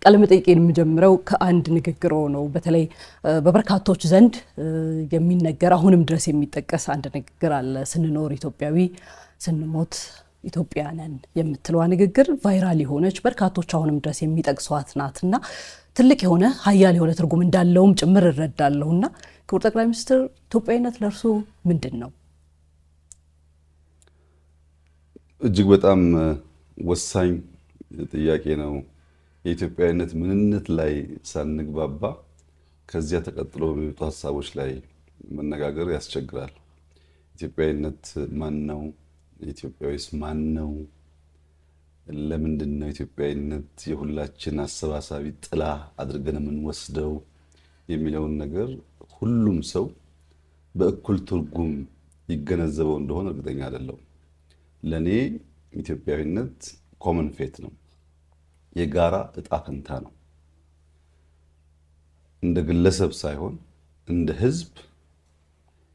ቃለመጠይቄን የምጀምረው ከአንድ ንግግር ነው። በተለይ በበርካቶች ዘንድ የሚነገር አሁንም ድረስ የሚጠቀስ አንድ ንግግር አለ። ስንኖር ኢትዮጵያዊ ስንሞት ኢትዮጵያውያን የምትለዋ ንግግር ቫይራል የሆነች በርካቶች አሁንም ድረስ የሚጠቅሷት ናትና ትልቅ የሆነ ኃያል የሆነ ትርጉም እንዳለውም ጭምር እረዳለሁና ክቡር ጠቅላይ ሚኒስትር ኢትዮጵያዊነት ለርሱ ምንድነው? እጅግ በጣም ወሳኝ ጥያቄ ነው። የኢትዮጵያዊነት ምንነት ላይ ሳንግባባ ከዚያ ተቀጥሎ በሚወጡ ሀሳቦች ላይ መነጋገር ያስቸግራል። ኢትዮጵያዊነት ማን ነው? ኢትዮጵያዊስ ማን ነው? ለምንድን ነው ኢትዮጵያዊነት የሁላችን አሰባሳቢ ጥላ አድርገን የምንወስደው የሚለውን ነገር ሁሉም ሰው በእኩል ትርጉም ይገነዘበው እንደሆነ እርግጠኛ አይደለሁም። ለኔ ኢትዮጵያዊነት ኮመን ፌት ነው፣ የጋራ እጣ ፈንታ ነው። እንደ ግለሰብ ሳይሆን እንደ ሕዝብ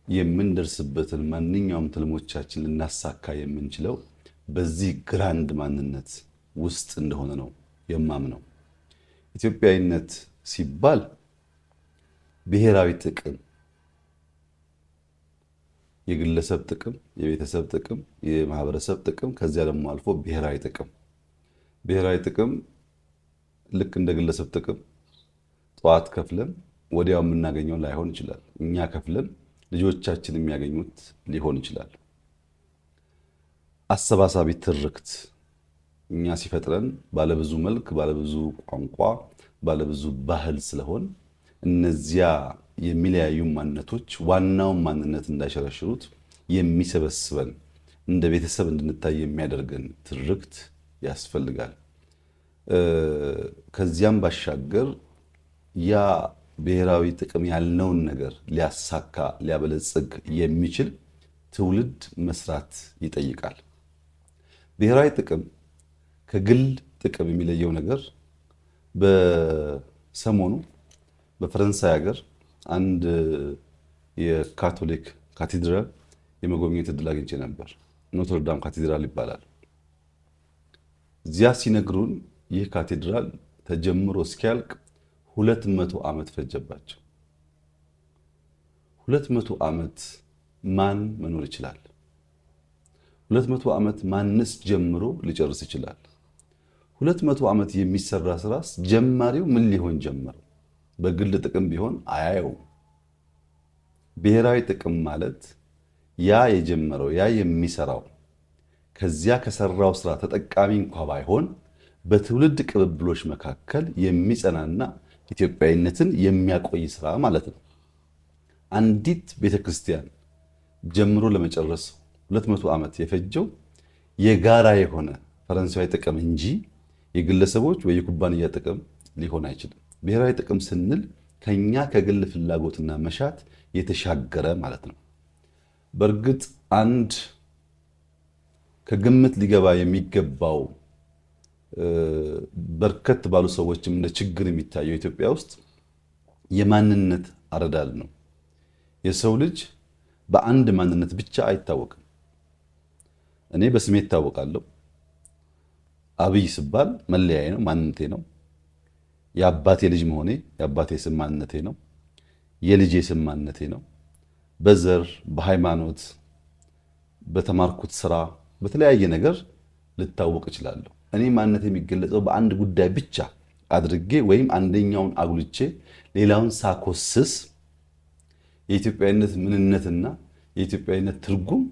የምንደርስበትን ማንኛውም ትልሞቻችን ልናሳካ የምንችለው በዚህ ግራንድ ማንነት ውስጥ እንደሆነ ነው የማምነው። ኢትዮጵያዊነት ሲባል ብሔራዊ ጥቅም፣ የግለሰብ ጥቅም፣ የቤተሰብ ጥቅም፣ የማህበረሰብ ጥቅም፣ ከዚያ ደግሞ አልፎ ብሔራዊ ጥቅም። ብሔራዊ ጥቅም ልክ እንደ ግለሰብ ጥቅም ጠዋት ከፍለን ወዲያው የምናገኘው ላይሆን ይችላል። እኛ ከፍለን ልጆቻችን የሚያገኙት ሊሆን ይችላል። አሰባሳቢ ትርክት እኛ ሲፈጥረን ባለብዙ መልክ፣ ባለብዙ ቋንቋ፣ ባለብዙ ባህል ስለሆን እነዚያ የሚለያዩ ማንነቶች ዋናውን ማንነት እንዳይሸረሽሩት የሚሰበስበን እንደ ቤተሰብ እንድንታይ የሚያደርገን ትርክት ያስፈልጋል። ከዚያም ባሻገር ያ ብሔራዊ ጥቅም ያልነውን ነገር ሊያሳካ ሊያበለጽግ የሚችል ትውልድ መስራት ይጠይቃል። ብሔራዊ ጥቅም ከግል ጥቅም የሚለየው ነገር በሰሞኑ በፈረንሳይ ሀገር አንድ የካቶሊክ ካቴድራል የመጎብኘት እድል አግኝቼ ነበር። ኖትርዳም ካቴድራል ይባላል። እዚያ ሲነግሩን ይህ ካቴድራል ተጀምሮ እስኪያልቅ 200 ዓመት ፈጀባቸው። 200 ዓመት ማን መኖር ይችላል? 200 ዓመት ማንስ ጀምሮ ሊጨርስ ይችላል? 200 ዓመት የሚሰራ ስራስ ጀማሪው ምን ሊሆን ጀመረው? በግል ጥቅም ቢሆን አያየው። ብሔራዊ ጥቅም ማለት ያ የጀመረው ያ የሚሰራው ከዚያ ከሰራው ስራ ተጠቃሚ እንኳ ባይሆን በትውልድ ቅብብሎች መካከል የሚጸናና ኢትዮጵያዊነትን የሚያቆይ ስራ ማለት ነው። አንዲት ቤተክርስቲያን ጀምሮ ለመጨረስ 200 ዓመት የፈጀው የጋራ የሆነ ፈረንሳዊ ጥቅም እንጂ የግለሰቦች ወይ የኩባንያ ጥቅም ሊሆን አይችልም። ብሔራዊ ጥቅም ስንል ከኛ ከግል ፍላጎትና መሻት የተሻገረ ማለት ነው። በእርግጥ አንድ ከግምት ሊገባ የሚገባው በርከት ባሉ ሰዎችም እንደ ችግር የሚታየው ኢትዮጵያ ውስጥ የማንነት አረዳድ ነው። የሰው ልጅ በአንድ ማንነት ብቻ አይታወቅም። እኔ በስሜ እታወቃለሁ። አብይ ስባል መለያዬ ነው፣ ማንነቴ ነው። የአባቴ ልጅ መሆኔ የአባቴ ስም ማንነቴ ነው። የልጄ ስም ማንነቴ ነው። በዘር በሃይማኖት በተማርኩት ስራ በተለያየ ነገር ልታወቅ እችላለሁ። እኔ ማንነት የሚገለጸው በአንድ ጉዳይ ብቻ አድርጌ ወይም አንደኛውን አጉልቼ ሌላውን ሳኮስስ የኢትዮጵያዊነት ምንነትና የኢትዮጵያዊነት ትርጉም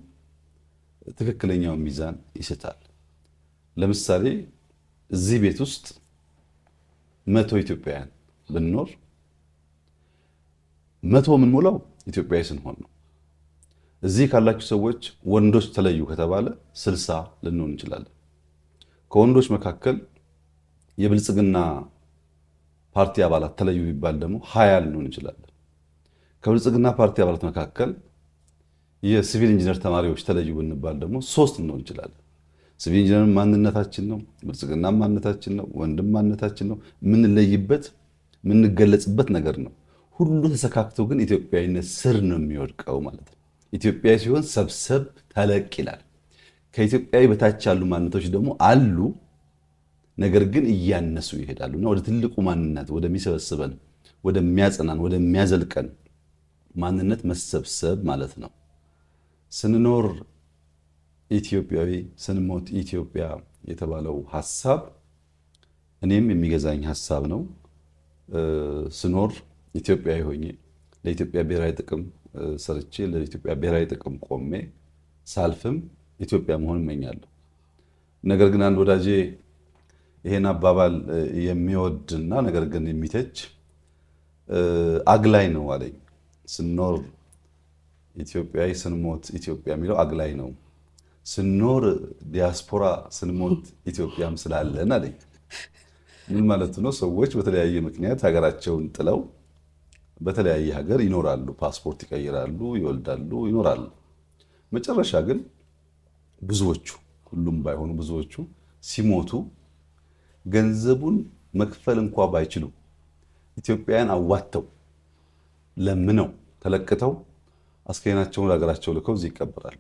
ትክክለኛው ሚዛን ይስታል። ለምሳሌ እዚህ ቤት ውስጥ 100 ኢትዮጵያውያን ብንኖር 100 የምንሞላው ኢትዮጵያዊ ስንሆን ነው። እዚህ ካላችሁ ሰዎች ወንዶች ተለዩ ከተባለ 60 ልንሆን እንችላለን። ከወንዶች መካከል የብልጽግና ፓርቲ አባላት ተለዩ ቢባል ደግሞ 20 ልንሆን እንችላለን። ከብልጽግና ፓርቲ አባላት መካከል የሲቪል ኢንጂነር ተማሪዎች ተለዩ ብንባል ደግሞ 3 ልንሆን እንችላለን። ሲቪል ኢንጂነር ማንነታችን ነው፣ ብልጽግና ማንነታችን ነው፣ ወንድም ማንነታችን ነው። የምንለይበት የምንገለጽበት ነገር ነው። ሁሉ ተሰካክቶ ግን ኢትዮጵያዊነት ስር ነው የሚወድቀው ማለት ነው። ኢትዮጵያዊ ሲሆን ሰብሰብ ተለቅ ይላል። ከኢትዮጵያዊ በታች ያሉ ማንነቶች ደግሞ አሉ። ነገር ግን እያነሱ ይሄዳሉና ወደ ትልቁ ማንነት ወደሚሰበስበን ወደሚያጸናን ወደሚያዘልቀን ማንነት መሰብሰብ ማለት ነው። ስንኖር ኢትዮጵያዊ ስንሞት ኢትዮጵያ የተባለው ሐሳብ እኔም የሚገዛኝ ሐሳብ ነው። ስኖር ኢትዮጵያዊ ሆኜ ለኢትዮጵያ ብሔራዊ ጥቅም ሰርቼ ለኢትዮጵያ ብሔራዊ ጥቅም ቆሜ ሳልፍም ኢትዮጵያ መሆን እመኛለሁ። ነገር ግን አንድ ወዳጄ ይሄን አባባል የሚወድና ነገር ግን የሚተች አግላይ ነው አለኝ። ስኖር ኢትዮጵያዊ ስንሞት ኢትዮጵያ የሚለው አግላይ ነው። ስኖር ዲያስፖራ ስንሞት ኢትዮጵያም ስላለን አለኝ። ምን ማለት ነው? ሰዎች በተለያየ ምክንያት ሀገራቸውን ጥለው በተለያየ ሀገር ይኖራሉ፣ ፓስፖርት ይቀይራሉ፣ ይወልዳሉ፣ ይኖራሉ። መጨረሻ ግን ብዙዎቹ ሁሉም ባይሆኑ ብዙዎቹ ሲሞቱ ገንዘቡን መክፈል እንኳ ባይችሉ ኢትዮጵያውያን አዋተው ለምነው ተለቅተው አስከሬናቸውን ለሀገራቸው ልከው እዚህ ይቀበራሉ።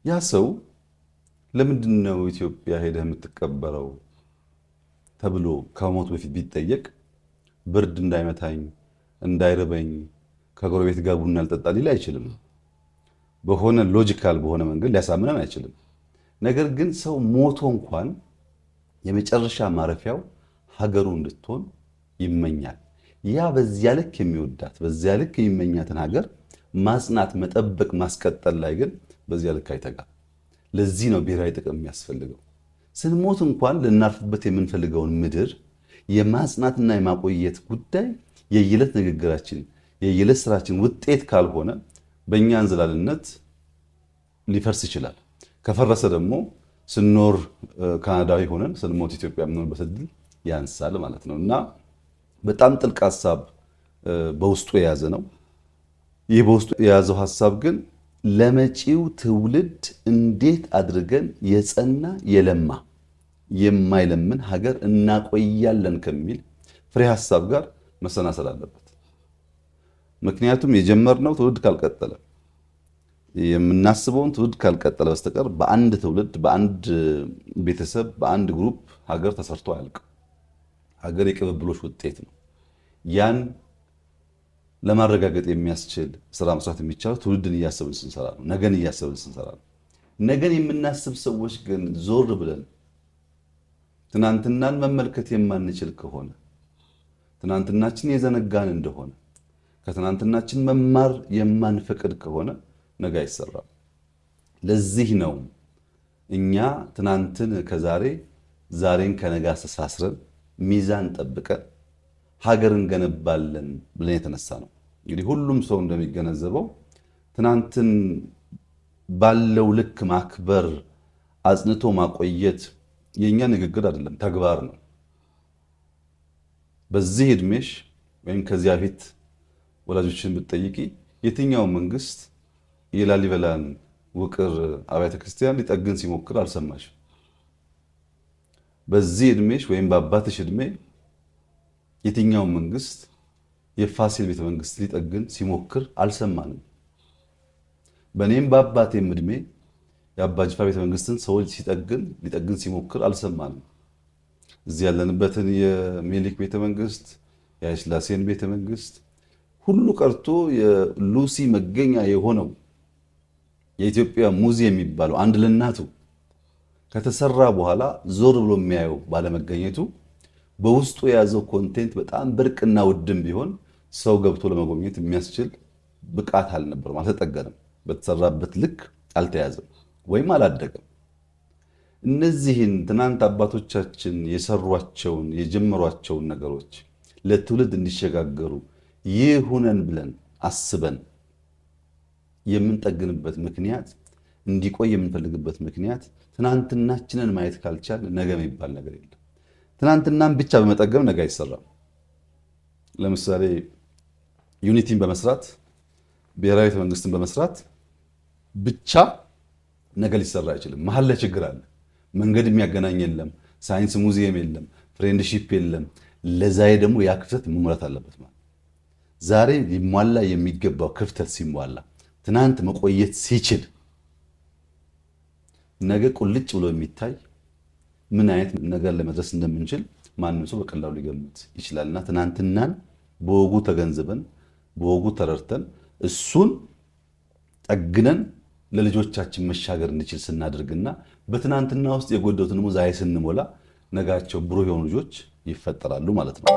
ያ ሰው ለምንድን ነው ኢትዮጵያ ሄደህ የምትቀበረው ተብሎ ከሞት በፊት ቢጠየቅ ብርድ እንዳይመታኝ እንዳይርበኝ ከጎረቤት ጋር ቡና አልጠጣ ሊል አይችልም። በሆነ ሎጂካል በሆነ መንገድ ሊያሳምነን አይችልም። ነገር ግን ሰው ሞቶ እንኳን የመጨረሻ ማረፊያው ሀገሩ እንድትሆን ይመኛል። ያ በዚያ ልክ የሚወዳት በዚያ ልክ የሚመኛትን ሀገር ማጽናት፣ መጠበቅ፣ ማስቀጠል ላይ ግን በዚያ ልክ አይተጋም። ለዚህ ነው ብሔራዊ ጥቅም የሚያስፈልገው። ስንሞት እንኳን ልናርፍበት የምንፈልገውን ምድር የማጽናትና የማቆየት ጉዳይ የየዕለት ንግግራችን የየዕለት ስራችን ውጤት ካልሆነ በእኛ እንዝላልነት ሊፈርስ ይችላል። ከፈረሰ ደግሞ ስንኖር ካናዳዊ ሆነን ስንሞት ኢትዮጵያ የምንሆንበት ዕድል ያንሳል ማለት ነው እና በጣም ጥልቅ ሐሳብ በውስጡ የያዘ ነው። ይህ በውስጡ የያዘው ሐሳብ ግን ለመጪው ትውልድ እንዴት አድርገን የጸና የለማ የማይለምን ሀገር እናቆያለን ከሚል ፍሬ ሐሳብ ጋር መሰናሰል አለበት። ምክንያቱም የጀመርነው ትውልድ ካልቀጠለ የምናስበውን ትውልድ ካልቀጠለ በስተቀር በአንድ ትውልድ በአንድ ቤተሰብ በአንድ ግሩፕ ሀገር ተሰርቶ አያልቅም። ሀገር የቅብብሎች ውጤት ነው። ያን ለማረጋገጥ የሚያስችል ስራ መስራት የሚቻለው ትውልድን እያሰብን ስንሰራ ነው። ነገን እያሰብን ስንሰራ ነው። ነገን የምናስብ ሰዎች ግን ዞር ብለን ትናንትናን መመልከት የማንችል ከሆነ ትናንትናችን የዘነጋን እንደሆነ ከትናንትናችን መማር የማንፈቅድ ከሆነ ነገ አይሰራም። ለዚህ ነው እኛ ትናንትን ከዛሬ ዛሬን ከነገ አስተሳስረን ሚዛን ጠብቀን ሀገርን ገነባለን ብለን የተነሳ ነው። እንግዲህ ሁሉም ሰው እንደሚገነዘበው ትናንትን ባለው ልክ ማክበር አጽንቶ ማቆየት የኛ ንግግር አይደለም፣ ተግባር ነው። በዚህ እድሜሽ ወይም ከዚያ ፊት ወላጆችን ብትጠይቂ የትኛው መንግስት የላሊበላን ውቅር አብያተ ክርስቲያን ሊጠግን ሲሞክር አልሰማሽም? በዚህ እድሜሽ ወይም በአባትሽ እድሜ የትኛው መንግስት የፋሲል ቤተ መንግስት ሊጠግን ሲሞክር አልሰማንም። በኔም በአባቴም እድሜ የአባ ጅፋር ቤተ መንግስትን ሰው ሊጠግን ሲሞክር አልሰማንም። እዚህ ያለንበትን የሚኒሊክ ቤተ መንግስት የኃይለ ሥላሴን ቤተ መንግስት ሁሉ ቀርቶ የሉሲ መገኛ የሆነው የኢትዮጵያ ሙዚየም የሚባለው አንድ ለእናቱ ከተሰራ በኋላ ዞር ብሎ የሚያየው ባለመገኘቱ በውስጡ የያዘው ኮንቴንት በጣም ብርቅና ውድም ቢሆን ሰው ገብቶ ለመጎብኘት የሚያስችል ብቃት አልነበረም፣ አልተጠገነም፣ በተሰራበት ልክ አልተያዘም ወይም አላደገም። እነዚህን ትናንት አባቶቻችን የሰሯቸውን የጀመሯቸውን ነገሮች ለትውልድ እንዲሸጋገሩ ይሁነን ብለን አስበን የምንጠግንበት ምክንያት እንዲቆይ የምንፈልግበት ምክንያት ትናንትናችንን ማየት ካልቻል ነገ የሚባል ነገር የለም። ትናንትናን ብቻ በመጠገም ነገ አይሰራም። ለምሳሌ ዩኒቲን በመስራት ብሔራዊ ቤተ መንግስትን በመስራት ብቻ ነገ ሊሰራ አይችልም። መሀል ላይ ችግር አለ። መንገድ የሚያገናኝ የለም፣ ሳይንስ ሙዚየም የለም፣ ፍሬንድሺፕ የለም። ለዛሬ ደግሞ ያ ክፍተት መሙላት አለበት ማለት ዛሬ ሊሟላ የሚገባው ክፍተት ሲሟላ ትናንት መቆየት ሲችል ነገ ቁልጭ ብሎ የሚታይ ምን አይነት ነገር ለመድረስ እንደምንችል ማንም ሰው በቀላሉ ሊገምት ይችላልና ትናንትናን በወጉ ተገንዝበን በወጉ ተረድተን እሱን ጠግነን ለልጆቻችን መሻገር እንችል ስናደርግና በትናንትና ውስጥ የጎደሉትን ዛሬ ስንሞላ ነጋቸው ብሩህ የሆኑ ልጆች ይፈጠራሉ ማለት ነው።